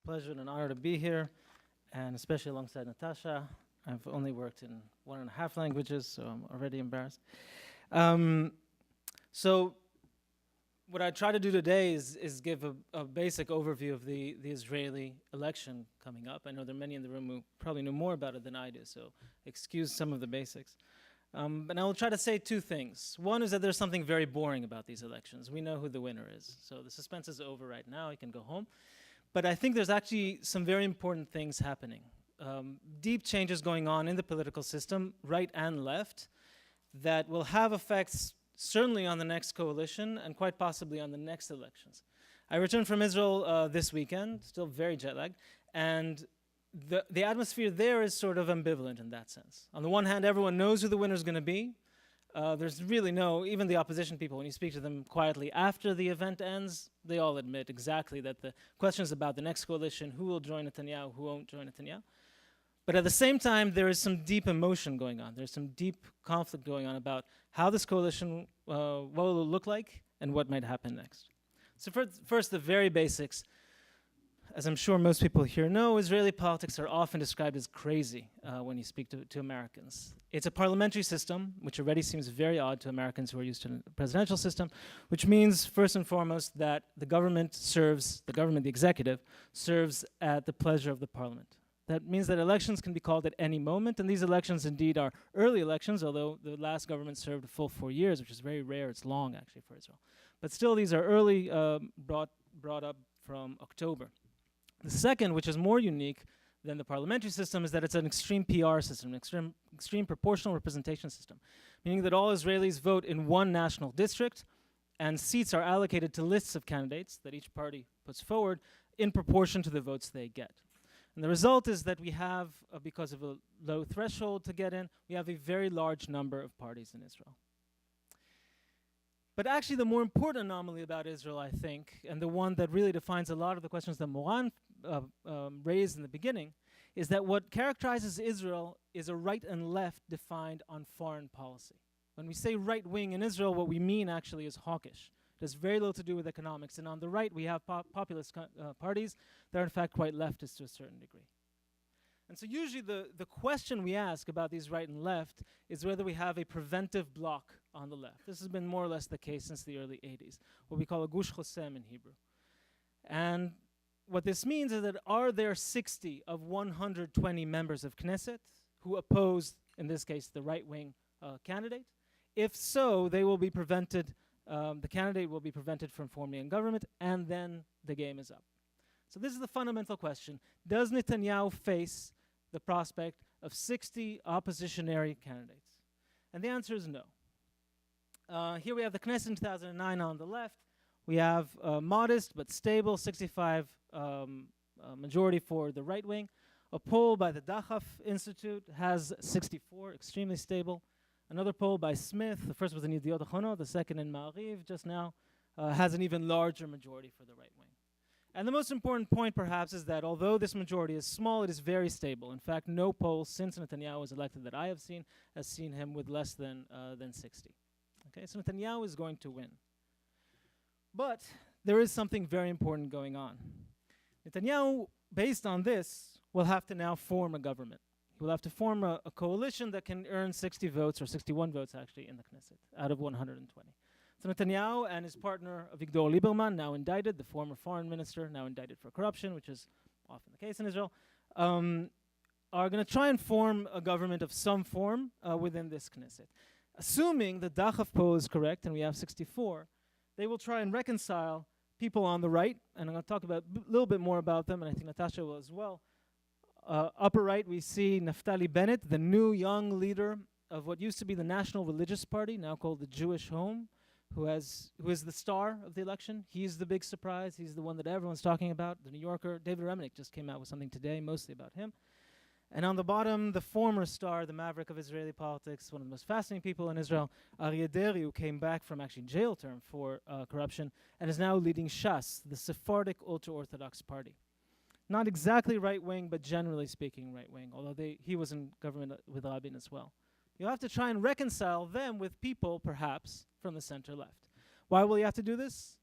pleasure and an honor to be here, and especially alongside Natasha. I've only worked in 1.5 languages, so I'm already embarrassed. So what I try to do today is give a basic overview of the Israeli election coming up. I know there are many in the room who probably know more about it than I do, so excuse some of the basics. But I will try to say two things. One is that there's something very boring about these elections. We know who the winner is, so the suspense is over right now. You can go home. But I think there's actually some very important things happening. Deep changes going on in the political system, right and left, that will have effects certainly on the next coalition and quite possibly on the next elections. I returned from Israel this weekend, still very jet-lagged, and the atmosphere there is sort of ambivalent in that sense. On the one hand, everyone knows who the winner is going to be. There's really even the opposition people, when you speak to them quietly after the event ends, they all admit exactly that the question is about the next coalition, who will join Netanyahu, who won't join Netanyahu. But at the same time, there is some deep emotion going on. There's some deep conflict going on about how this coalition, what will it look like, and what might happen next. So first, the very basics. As I'm sure most people here know, Israeli politics are often described as crazy when you speak to Americans. It's a parliamentary system, which already seems very odd to Americans who are used to the presidential system, which means, first and foremost, that the executive, serves at the pleasure of the parliament. That means that elections can be called at any moment, and these elections indeed are early elections, although the last government served a full 4 years, which is very rare. It's long, actually, for Israel. But still, these are early, brought up from October. The second, which is more unique than the parliamentary system, is that it's an extreme PR system, an extreme proportional representation system, meaning that all Israelis vote in one national district, and seats are allocated to lists of candidates that each party puts forward in proportion to the votes they get. And the result is that we have, because of a low threshold to get in, we have a very large number of parties in Israel. But actually, the more important anomaly about Israel, I think, and the one that really defines a lot of the questions that Moran raised in the beginning, is that what characterizes Israel is a right and left defined on foreign policy. When we say right wing in Israel, what we mean actually is hawkish. It has very little to do with economics. And on the right, we have populist parties that are in fact quite leftist to a certain degree. And so usually the question we ask about these right and left is whether we have a preventive block on the left. This has been more or less the case since the early 80s, what we call a goose classm in Hebrew. And what this means is that are there 60 of 120 members of Knesset who oppose, in this case, the right-wing candidate? If so, they will be prevented, the candidate will be prevented from forming a government, and then the game is up. So this is the fundamental question. Does Netanyahu face the prospect of 60 oppositionary candidates? And the answer is no. Here we have the Knesset in 2009 on the left. We have a modest but stable 65 majority for the right wing. A poll by the Dachaf Institute has 64, extremely stable. Another poll by Smith, the first was in Yediot Ahronot, the second in Ma'ariv just now, has an even larger majority for the right wing. And the most important point, perhaps, is that although this majority is small, it is very stable. In fact, no poll since Netanyahu was elected that I have seen has seen him with less than 60. Okay, so Netanyahu is going to win. But there is something very important going on. Netanyahu, based on this, will have to now form a government. He will have to form a coalition that can earn 60 votes, or 61 votes actually, in the Knesset, out of 120. So Netanyahu and his partner Avigdor Lieberman, now indicted, the former foreign minister, now indicted for corruption, which is often the case in Israel, are going to try and form a government of some form within this Knesset. Assuming the Dachaf poll is correct, and we have 64, they will try and reconcile people on the right, and I'm going to talk a little bit more about them, and I think Natasha will as well. Upper right, we see Naftali Bennett, the new young leader of what used to be the National Religious Party, now called the Jewish Home, who is the star of the election. He's the big surprise. He's the one that everyone's talking about. The New Yorker, David Remnick, just came out with something today, mostly about him. And on the bottom, the former star, the maverick of Israeli politics, one of the most fascinating people in Israel, Aryeh Deri, who came back from actually jail term for corruption, and is now leading Shas, the Sephardic ultra-Orthodox party. Not exactly right-wing, but generally speaking right-wing, although he was in government with Rabin as well. You'll have to try and reconcile them with people, perhaps, from the center-left. Why will you have to do this?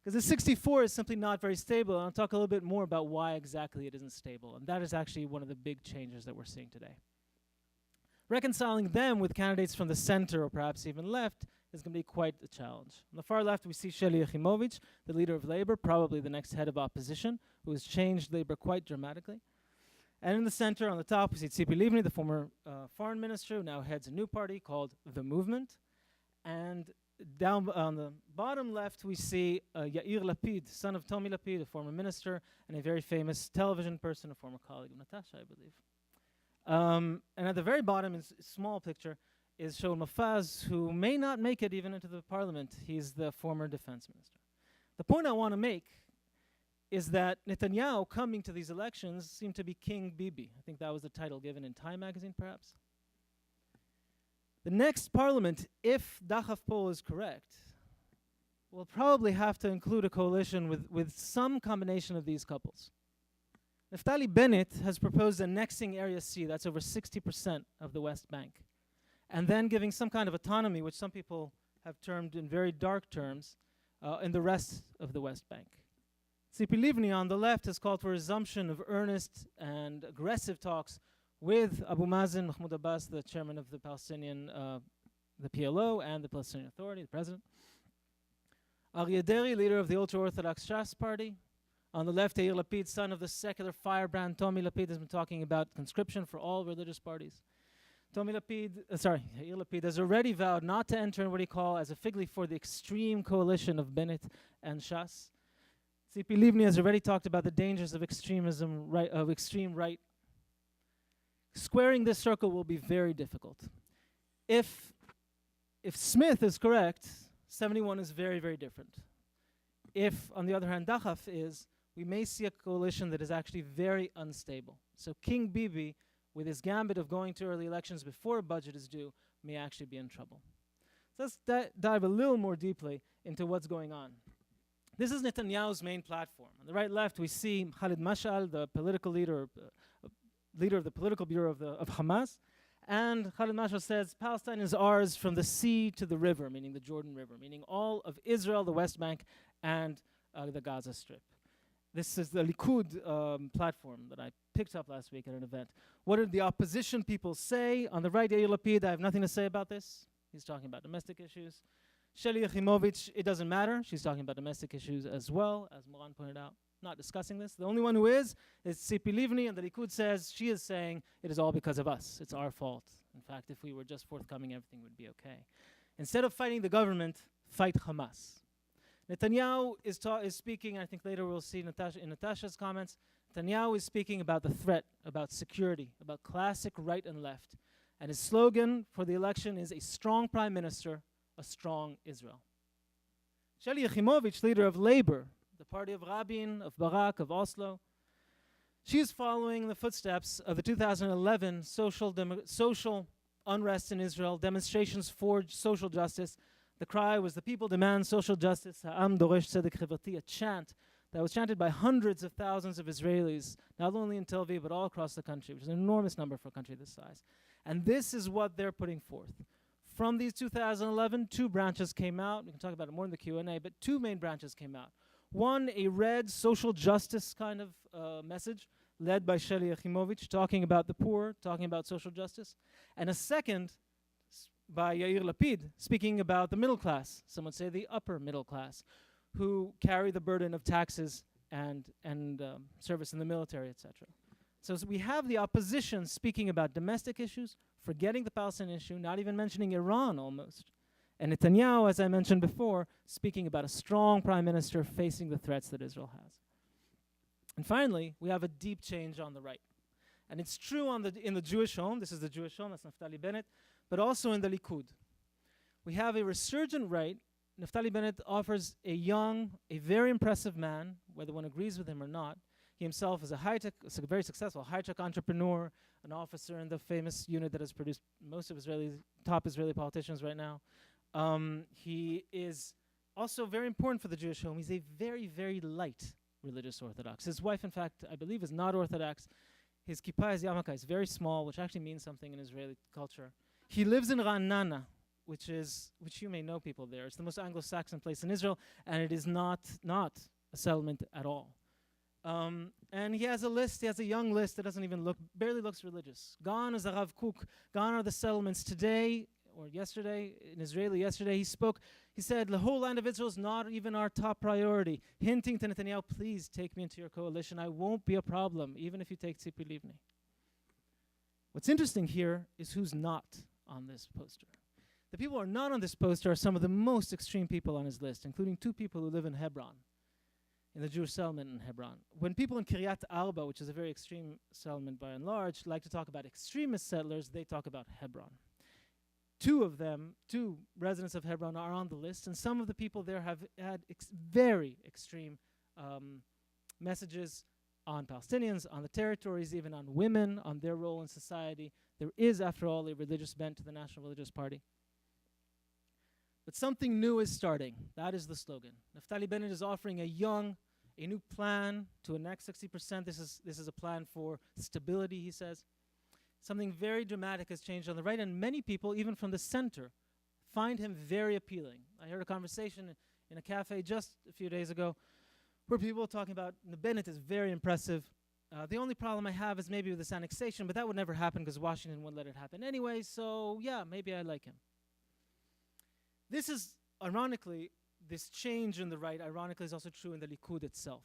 Because the 64 is simply not very stable, and I'll talk a little bit more about why exactly it isn't stable. And that is actually one of the big changes that we're seeing today. Reconciling them with candidates from the center or perhaps even left is going to be quite a challenge. On the far left, we see Sheli Yachimovich, the leader of Labor, probably the next head of opposition, who has changed Labor quite dramatically. And in the center, on the top, we see Tzipi Livni, the former foreign minister, who now heads a new party called The Movement. And down on the bottom left, we see Yair Lapid, son of Tomi Lapid, a former minister, and a very famous television person, a former colleague of Natasha, I believe. And at the very bottom, in small picture, is Shaul Mofaz, who may not make it even into the parliament. He's the former defense minister. The point I want to make is that Netanyahu coming to these elections seemed to be King Bibi. I think that was the title given in Time magazine, perhaps. The next parliament, if Dachaf poll is correct, will probably have to include a coalition with some combination of these couples. Naftali Bennett has proposed annexing Area C, that's over 60% of the West Bank, and then giving some kind of autonomy, which some people have termed in very dark terms, in the rest of the West Bank. Tzipi Livni on the left has called for resumption of earnest and aggressive talks with Abu Mazen, Mahmoud Abbas, the chairman of the Palestinian, the PLO, and the Palestinian Authority, the president. Aryeh Deri, leader of the ultra-Orthodox Shas party. On the left, Yair Lapid, son of the secular firebrand Tomi Lapid, has been talking about conscription for all religious parties. Yair Lapid has already vowed not to enter in what he calls as a fig leaf for the extreme coalition of Bennett and Shas. Tzipi Livni has already talked about the dangers of extremism, of extreme right. Squaring this circle will be very difficult. If Smith is correct, 71 is very, very different. If, on the other hand, Dachaf is, we may see a coalition that is actually very unstable. So King Bibi, with his gambit of going to early elections before a budget is due, may actually be in trouble. So let's dive a little more deeply into what's going on. This is Netanyahu's main platform. On the right left, we see Khalid Mashal, the political leader, leader of the political bureau of Hamas. And Khalid Mashal says, Palestine is ours from the sea to the river, meaning the Jordan River, meaning all of Israel, the West Bank, and the Gaza Strip. This is the Likud platform that I picked up last week at an event. What did the opposition people say? On the right, Yair Lapid, I have nothing to say about this. He's talking about domestic issues. Sheli Yachimovich, it doesn't matter. She's talking about domestic issues as well, as Moran pointed out. Not discussing this. The only one who is Tzipi Livni, and the Likud says, she is saying, it is all because of us. It's our fault. In fact, if we were just forthcoming, everything would be okay. Instead of fighting the government, fight Hamas. Netanyahu is speaking, I think later we'll see in Natasha's comments, Netanyahu is speaking about the threat, about security, about classic right and left. And his slogan for the election is a strong prime minister, a strong Israel. Sheli Yachimovich, leader of Labor, the party of Rabin, of Barak, of Oslo, she is following the footsteps of the 2011 social unrest in Israel, demonstrations for social justice. The cry was, the people demand social justice, Ha'am Doresh Tzedek Chaverti, a chant that was chanted by hundreds of thousands of Israelis, not only in Tel Aviv, but all across the country, which is an enormous number for a country this size. And this is what they're putting forth. From these 2011, two branches came out. We can talk about it more in the Q&A, but two main branches came out. One, a red social justice kind of message, led by Sheli Yachimovich, talking about the poor, talking about social justice. And a second, by Yair Lapid, speaking about the middle class, some would say the upper middle class, who carry the burden of taxes and service in the military, etc. So we have the opposition speaking about domestic issues, forgetting the Palestinian issue, not even mentioning Iran almost. And Netanyahu, as I mentioned before, speaking about a strong prime minister facing the threats that Israel has. And finally, we have a deep change on the right. And it's true in the Jewish home, this is the Jewish home, that's Naftali Bennett, but also in the Likud. We have a resurgent right. Naftali Bennett offers a young, a very impressive man, whether one agrees with him or not. He himself is a very successful high-tech entrepreneur, an officer in the famous unit that has produced most of top Israeli politicians right now. He is also very important for the Jewish home. He's a very, very light religious Orthodox. His wife, in fact, I believe is not Orthodox. His kippah is yarmulke, is very small, which actually means something in Israeli culture. He lives in Ra'anana, which you may know people there. It's the most Anglo-Saxon place in Israel, and it is not a settlement at all. And he has a list, he has a young list that doesn't even barely looks religious. Gone is the Rav Kook, gone are the settlements. Today, or yesterday, in Israeli yesterday, he said, the whole land of Israel is not even our top priority, hinting to Netanyahu, please take me into your coalition. I won't be a problem, even if you take Tzipi Livni. What's interesting here is who's not on this poster. The people who are not on this poster are some of the most extreme people on his list, including two people who live in Hebron, in the Jewish settlement in Hebron. When people in Kiryat Arba, which is a very extreme settlement by and large, like to talk about extremist settlers, they talk about Hebron. Two residents of Hebron are on the list, and some of the people there have had very extreme messages on Palestinians, on the territories, even on women, on their role in society. There is, after all, a religious bent to the National Religious Party. But something new is starting. That is the slogan. Naftali Bennett is offering a new plan to annex 60%. This is a plan for stability, he says. Something very dramatic has changed on the right, and many people, even from the center, find him very appealing. I heard a conversation in a cafe just a few days ago where people were talking about Bennett is very impressive. The only problem I have is maybe with this annexation, but that would never happen because Washington wouldn't let it happen anyway, so yeah, maybe I like him. This is, ironically, this change in the right, ironically, is also true in the Likud itself.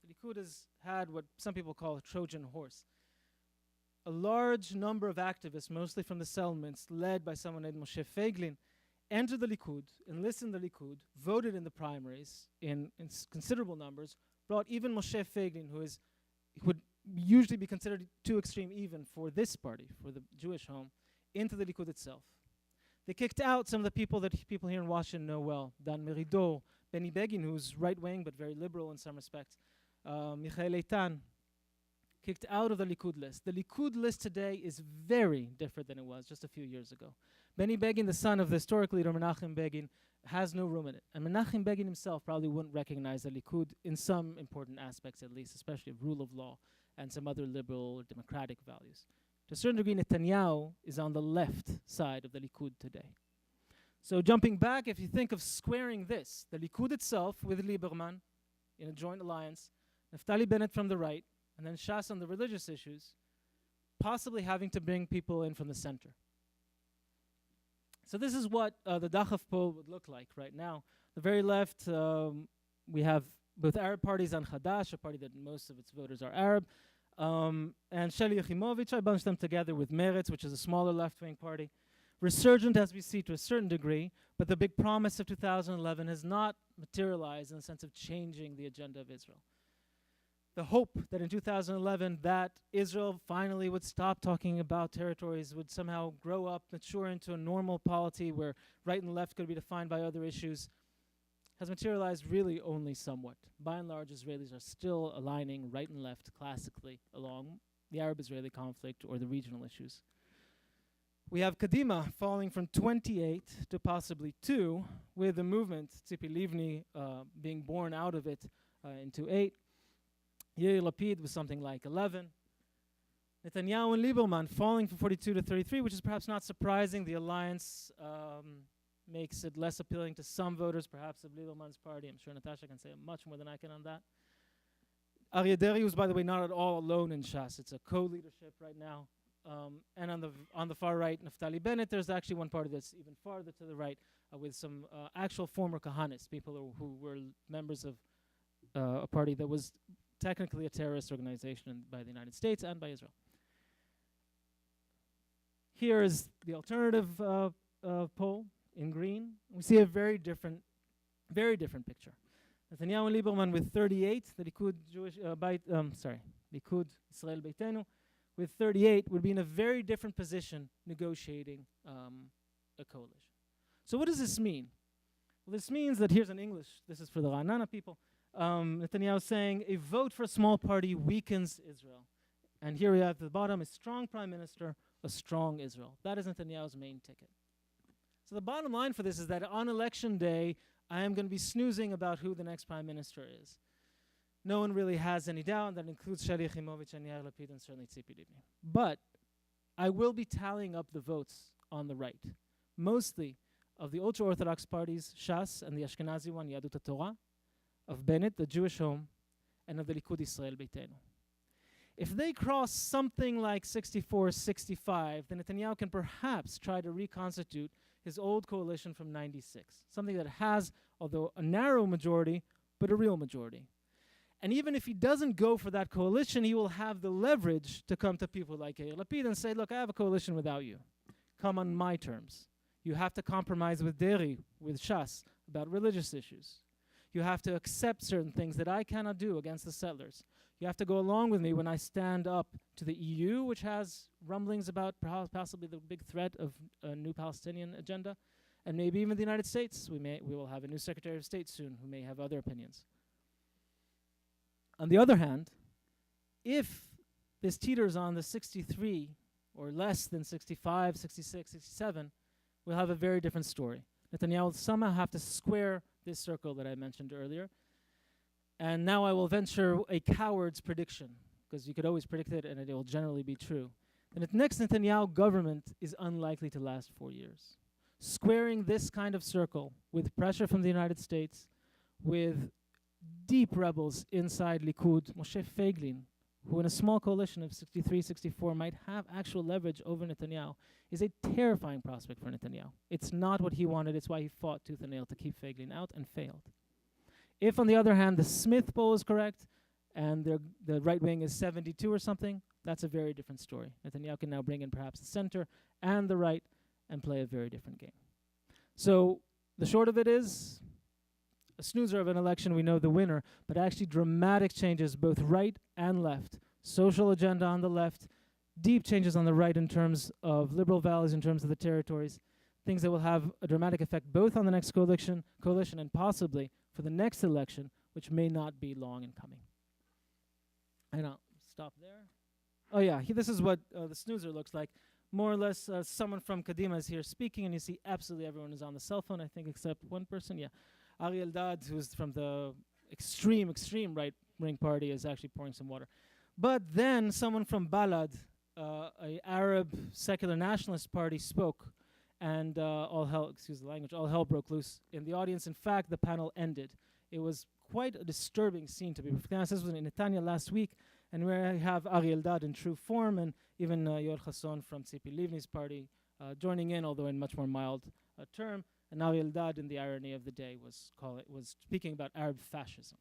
The Likud has had what some people call a Trojan horse. A large number of activists, mostly from the settlements, led by someone named Moshe Feiglin, entered the Likud, enlisted in the Likud, voted in the primaries in considerable numbers, brought even Moshe Feiglin, who would usually be considered too extreme even for this party, for the Jewish home, into the Likud itself. They kicked out some of the people that people here in Washington know well. Dan Meridor, Benny Begin, who's right-wing but very liberal in some respects. Michael Eitan, kicked out of the Likud list. The Likud list today is very different than it was just a few years ago. Benny Begin, the son of the historic leader Menachem Begin, has no room in it. And Menachem Begin himself probably wouldn't recognize the Likud in some important aspects at least, especially of rule of law and some other liberal or democratic values. To a certain degree, Netanyahu is on the left side of the Likud today. So jumping back, if you think of squaring this, the Likud itself with Lieberman in a joint alliance, Naftali Bennett from the right, and then Shas on the religious issues, possibly having to bring people in from the center. So this is what the Dachaf poll would look like right now. The very left, we have both Arab parties and Hadash, a party that most of its voters are Arab, and Sheli Yachimowicz. I bunched them together with Meretz, which is a smaller left-wing party. Resurgent, as we see, to a certain degree, but the big promise of 2011 has not materialized in the sense of changing the agenda of Israel. The hope that in 2011 that Israel finally would stop talking about territories, would somehow grow up, mature into a normal polity where right and left could be defined by other issues, has materialized really only somewhat. By and large, Israelis are still aligning right and left classically along the Arab-Israeli conflict or the regional issues. We have Kadima falling from 28 to possibly 2, with the movement, Tzipi Livni, being born out of it into 8. Yair Lapid was something like 11. Netanyahu and Lieberman falling from 42 to 33, which is perhaps not surprising. The alliance makes it less appealing to some voters, perhaps of Lieberman's party. I'm sure Natasha can say much more than I can on that. Aryeh Deri was, by the way, not at all alone in Shas. It's a co-leadership right now. And on the far right, Naftali Bennett, there's actually one party that's even farther to the right with some actual former Kahanis, people who were members of a party that was technically a terrorist organization by the United States and by Israel. Here is the alternative poll in green. We see a very different picture. Netanyahu and Lieberman with 38, the Likud Likud Israel Beitenu with 38 would be in a very different position negotiating a coalition. So what does this mean? Well, this means that here's in English. This is for the Ra'anana people. Netanyahu saying a vote for a small party weakens Israel. And here we have at the bottom a strong prime minister, a strong Israel. That is Netanyahu's main ticket. So the bottom line for this is that on election day, I am going to be snoozing about who the next prime minister is. No one really has any doubt. That includes Sheli Yachimowicz and Yair Lapid and certainly Tzipi Livni. But I will be tallying up the votes on the right. Mostly of the ultra-Orthodox parties, Shas, and the Ashkenazi one, Yadut HaTorah, of Bennett, the Jewish Home, and of the Likud Israel Beitenu. If they cross something like 64, 65, then Netanyahu can perhaps try to reconstitute his old coalition from 96, something that has, although a narrow majority, but a real majority. And even if he doesn't go for that coalition, he will have the leverage to come to people like Yair Lapid and say, look, I have a coalition without you. Come on my terms. You have to compromise with Deri, with Shas, about religious issues. You have to accept certain things that I cannot do against the settlers. You have to go along with me when I stand up to the EU, which has rumblings about possibly the big threat of a new Palestinian agenda, and maybe even the United States. We will have a new Secretary of State soon who may have other opinions. On the other hand, if this teeters on the 63 or less than 65, 66, 67, we'll have a very different story. Netanyahu will somehow have to square this circle that I mentioned earlier. And now I will venture a coward's prediction, because you could always predict it and it will generally be true. And the next Netanyahu government is unlikely to last 4 years. Squaring this kind of circle with pressure from the United States, with deep rebels inside Likud, Moshe Feiglin, who in a small coalition of 63, 64 might have actual leverage over Netanyahu, is a terrifying prospect for Netanyahu. It's not what he wanted. It's why he fought tooth and nail to keep Feiglin out and failed. If, on the other hand, the Smith poll is correct and the right wing is 72 or something, that's a very different story. Netanyahu can now bring in perhaps the center and the right and play a very different game. So the short of it is, a snoozer of an election, we know the winner, but actually dramatic changes both right and left. Social agenda on the left, deep changes on the right in terms of liberal values, in terms of the territories, things that will have a dramatic effect both on the next coalition and possibly for the next election, which may not be long in coming. And I'll stop there. Oh yeah, this is what the snoozer looks like. More or less, someone from Kadima is here speaking, and you see absolutely everyone is on the cell phone, I think, except one person, yeah. Ari Eldad, who's from the extreme right-wing party, is actually pouring some water. But then someone from Balad, a Arab secular nationalist party, spoke, and all hell broke loose in the audience. In fact, the panel ended. It was quite a disturbing scene, to be perfectly honest. This was in Netanya last week, and where I have Ari Eldad in true form, and even Yoel Chasson from Tzipi Livni's party joining in, although in much more mild term. And Ari Eldad, in the irony of the day, was speaking about Arab fascism.